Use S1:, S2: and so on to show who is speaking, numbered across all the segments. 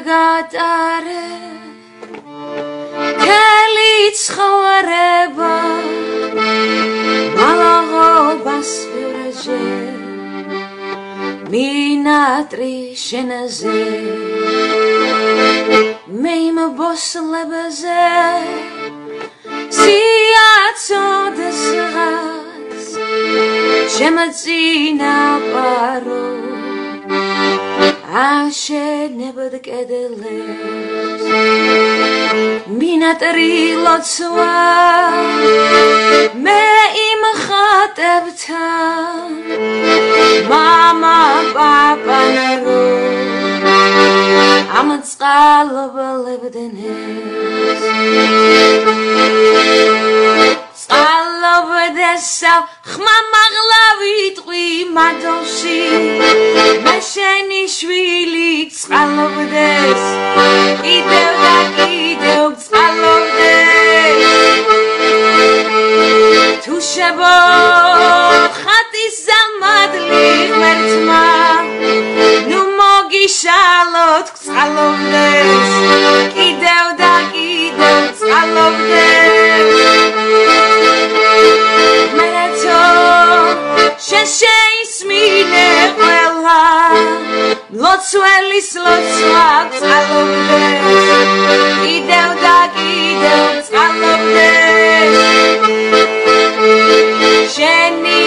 S1: გატარე მთელი ცხოვრება მალაღობას ბევრჯერ მინატრი შენზე მე იმ ბოსლებზე სიაცოდეს ღაც შემწინაპარო აშენებდ კედლებს მინატრი ლოცვა მე იმ ხატებთან მამა პაპანარო ამ წყალობლებდნეს წყალობდესავ ხმა მაღლა ვიტყვი მადონში მე შენი შვილი წყალობდეს კიდევ და კიდევ წყალობდეს თუ შევხატის ზამადლი ღმერთმა ნუ მოგიშალოთ წყალობდეს კიდევ და კიდევ წყალობდეს მერეთო შენ შეისმინე ყველა ლოცველის ლოცვა წყალობდეს კიდევ და კიდევ წყალობდეს შენი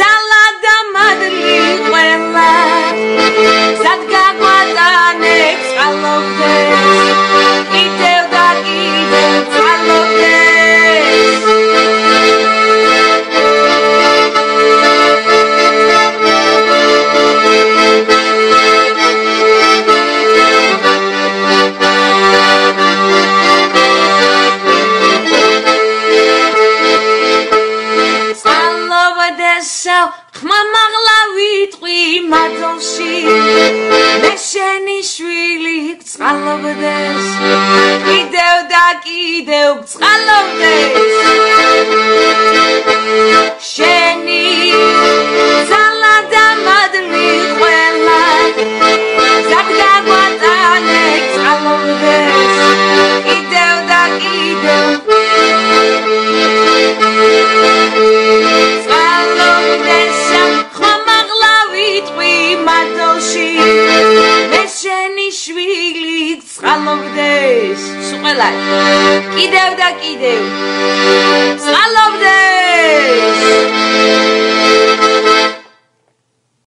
S1: ძალა და მადლი ყველა გზად გაგვატანე წყალობდეს კიდევ და კიდევ წყალობდეს ხმა მაღლა ვიტყვი მადონში მე შენი შვილი წყალობდეს კიდევ და კიდევ წყალობდეს შენი ძალა და მადლი ყველა გზად გაგვატანე წყალობდეს კიდევ და კიდევ მე შენი შვილი წყალობდეს სულ ყველა კიდევ და კიდევ